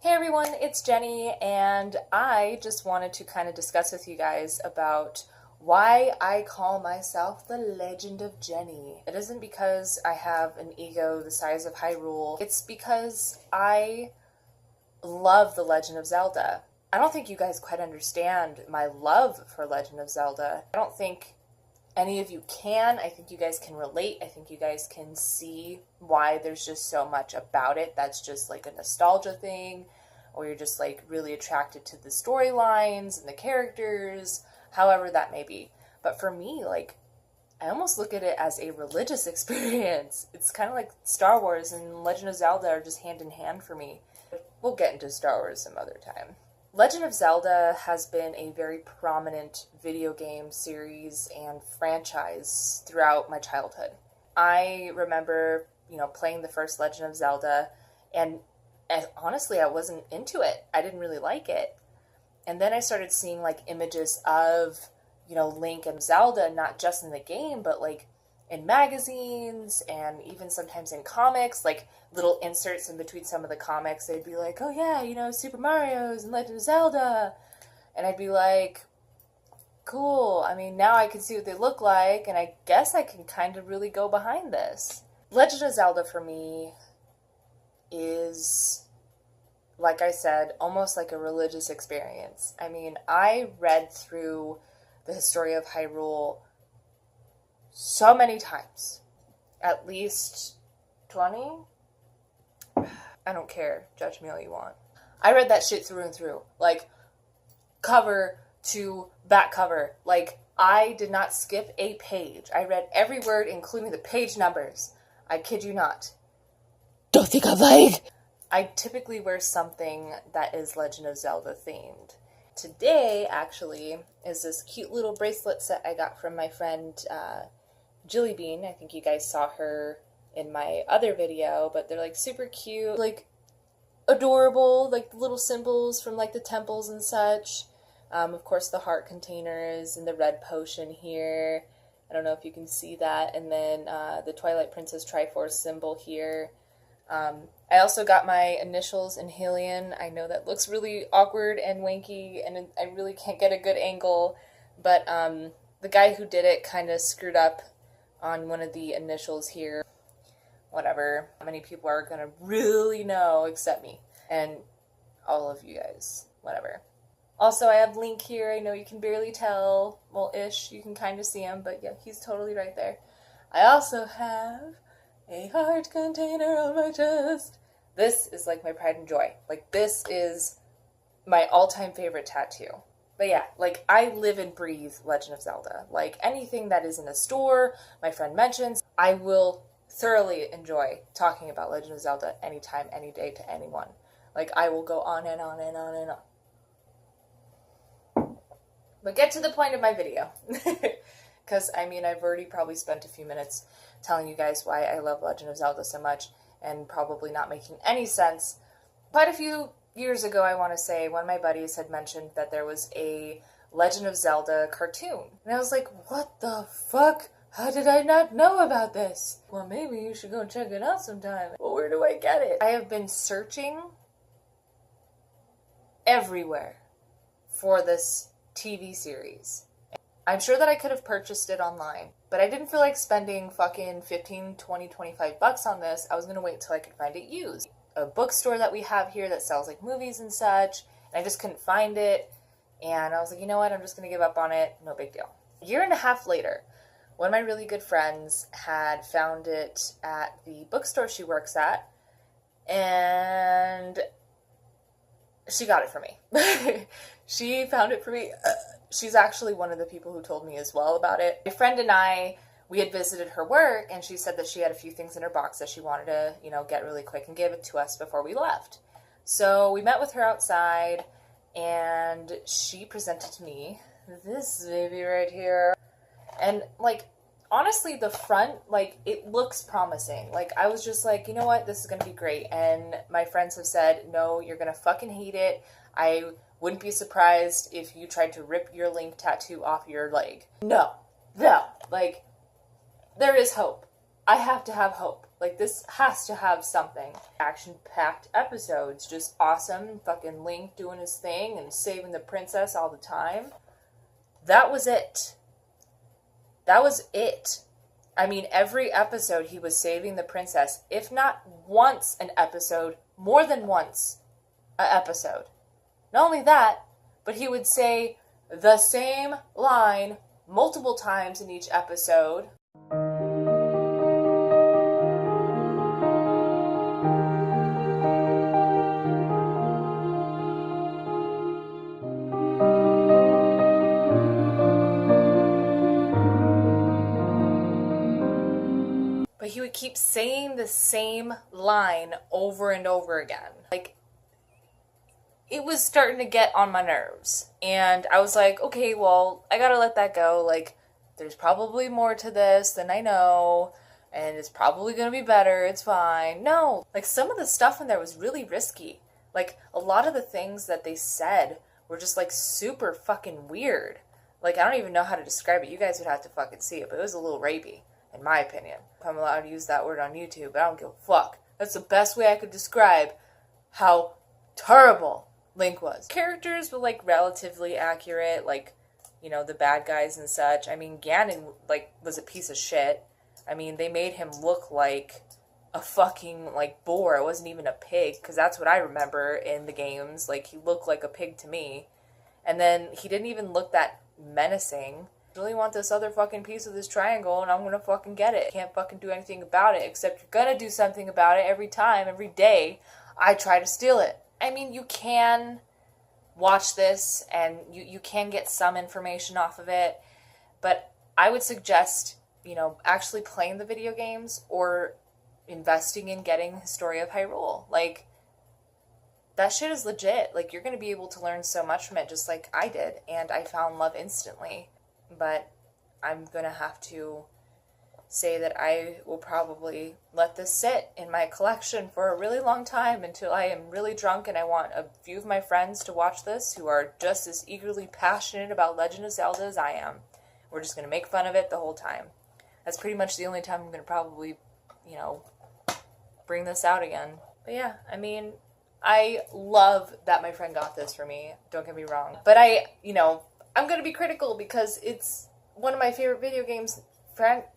Hey everyone, it's Jenny, and I just wanted to kind of discuss with you guys about why I call myself the Legend of Jenny. It isn't because I have an ego the size of Hyrule, it's because I love the Legend of Zelda. I don't think you guys quite understand my love for Legend of Zelda. I don't think any of you can. I think you guys can relate. I think you guys can see why there's just so much about it that's just like a nostalgia thing, or you're just like really attracted to the storylines and the characters, however that may be. But for me, like, I almost look at it as a religious experience. It's kind of like Star Wars and Legend of Zelda are just hand in hand for me. We'll get into Star Wars some other time. Legend of Zelda has been a very prominent video game series and franchise throughout my childhood. I remember, playing the first Legend of Zelda, and honestly, I wasn't into it. I didn't really like it. And then I started seeing like images of, Link and Zelda, not just in the game, but like in magazines and even sometimes in comics, like little inserts in between some of the comics. They'd be like, oh yeah, Super Mario's and Legend of Zelda. And I'd be like, cool. I mean, now I can see what they look like, and I guess I can kind of really go behind this. Legend of Zelda for me is, like I said, almost like a religious experience. I mean, I read through the history of Hyrule so many times. At least 20? I don't care. Judge me all you want. I read that shit through and through. Like, cover to back cover. Like, I did not skip a page. I read every word, including the page numbers. I kid you not. Don't think I'm lying. I typically wear something that is Legend of Zelda themed. Today, actually, is this cute little bracelet set I got from my friend, Jillybean. I think you guys saw her in my other video, but they're like super cute, like adorable, like the little symbols from like the temples and such. Of course, the heart containers and the red potion here. I don't know if you can see that. And then the Twilight Princess Triforce symbol here. I also got my initials in Hylian. I know that looks really awkward and wanky, and I really can't get a good angle, but the guy who did it kind of screwed up on one of the initials here. Whatever. How many people are going to really know except me and all of you guys. Whatever. Also, I have Link here. I know you can barely tell. Well, ish. You can kind of see him, but yeah, he's totally right there. I also have a heart container on my chest. This is like my pride and joy. Like, this is my all-time favorite tattoo. But yeah, like, I live and breathe Legend of Zelda. Like, anything that is in a store, my friend mentions, I will thoroughly enjoy talking about Legend of Zelda anytime, any day to anyone. Like, I will go on and on and on and on. But get to the point of my video. Because, I mean, I've already probably spent a few minutes telling you guys why I love Legend of Zelda so much, and probably not making any sense. Quite a few years ago, I want to say, one of my buddies had mentioned that there was a Legend of Zelda cartoon. And I was like, what the fuck? How did I not know about this? Well, maybe you should go check it out sometime. Well, where do I get it? I have been searching everywhere for this TV series. I'm sure that I could have purchased it online, but I didn't feel like spending fucking 15, 20, 25 bucks on this. I was gonna wait till I could find it used. A bookstore that we have here that sells like movies and such, and I just couldn't find it, and I was like, you know what, I'm just gonna give up on it, no big deal. A year and a half later, one of my really good friends had found it at the bookstore she works at, and she got it for me. She found it for me. She's actually one of the people who told me as well about it. My friend and I, we had visited her work, and she said that she had a few things in her box that she wanted to, get really quick and give it to us before we left. So we met with her outside, and she presented to me this baby right here. And, like, honestly, the front, like, it looks promising. Like, I was just like, you know what, this is going to be great. And my friends have said, no, you're going to fucking hate it. I wouldn't be surprised if you tried to rip your Link tattoo off your leg. No. Like, there is hope. I have to have hope. Like, this has to have something. Action-packed episodes, just awesome. Fucking Link doing his thing and saving the princess all the time. That was it. That was it. I mean, every episode he was saving the princess. If not once an episode, more than once an episode. Not only that, but he would say the same line multiple times in each episode. But he would keep saying the same line over and over again. Like, it was starting to get on my nerves. And I was like, okay, well, I gotta let that go. Like, there's probably more to this than I know. And it's probably gonna be better. It's fine. No. Like, some of the stuff in there was really risky. Like, a lot of the things that they said were just, like, super fucking weird. Like, I don't even know how to describe it. You guys would have to fucking see it. But it was a little rapey, in my opinion. I'm allowed to use that word on YouTube, but I don't give a fuck. That's the best way I could describe how terrible Link was. Characters were, like, relatively accurate, like, you know, the bad guys and such. I mean, Ganon, like, was a piece of shit. I mean, they made him look like a fucking, like, boar. It wasn't even a pig, because that's what I remember in the games. Like, he looked like a pig to me. And then he didn't even look that menacing. I really want this other fucking piece of this triangle, and I'm gonna fucking get it. Can't fucking do anything about it, except you're gonna do something about it every time, every day I try to steal it. I mean, you can watch this, and you can get some information off of it, but I would suggest, you know, actually playing the video games or investing in getting Story of Hyrule. Like, that shit is legit. Like, you're gonna be able to learn so much from it, just like I did, and I found love instantly. But I'm gonna have to say that I will probably let this sit in my collection for a really long time until I am really drunk and I want a few of my friends to watch this who are just as eagerly passionate about Legend of Zelda as I am. We're just gonna make fun of it the whole time. That's pretty much the only time I'm gonna probably, you know, bring this out again. But yeah, I mean, I love that my friend got this for me. Don't get me wrong. But I'm gonna be critical because it's one of my favorite video games.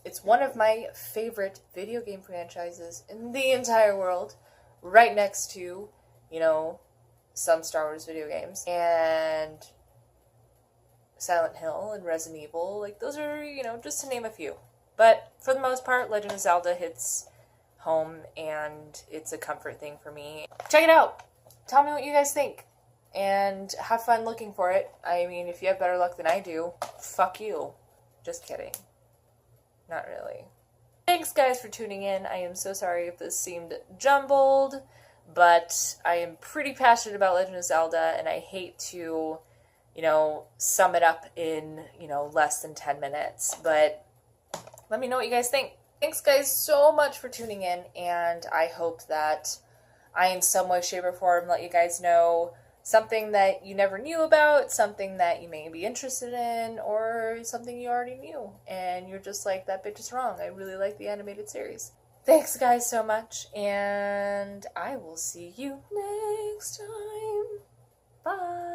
It's one of my favorite video game franchises in the entire world, right next to, you know, some Star Wars video games, and Silent Hill and Resident Evil. Like, those are, you know, just to name a few. But for the most part, Legend of Zelda hits home, and it's a comfort thing for me. Check it out! Tell me what you guys think, and have fun looking for it. I mean, if you have better luck than I do, fuck you. Just kidding. Not really. Thanks, guys, for tuning in. I am so sorry if this seemed jumbled, but I am pretty passionate about Legend of Zelda, and I hate to, you know, sum it up in, you know, less than 10 minutes. But let me know what you guys think. Thanks, guys, so much for tuning in, and I hope that I, in some way, shape, or form, let you guys know something that you never knew about, something that you may be interested in, or something you already knew, and you're just like, that bitch is wrong. I really like the animated series. Thanks, guys, so much, and I will see you next time. Bye.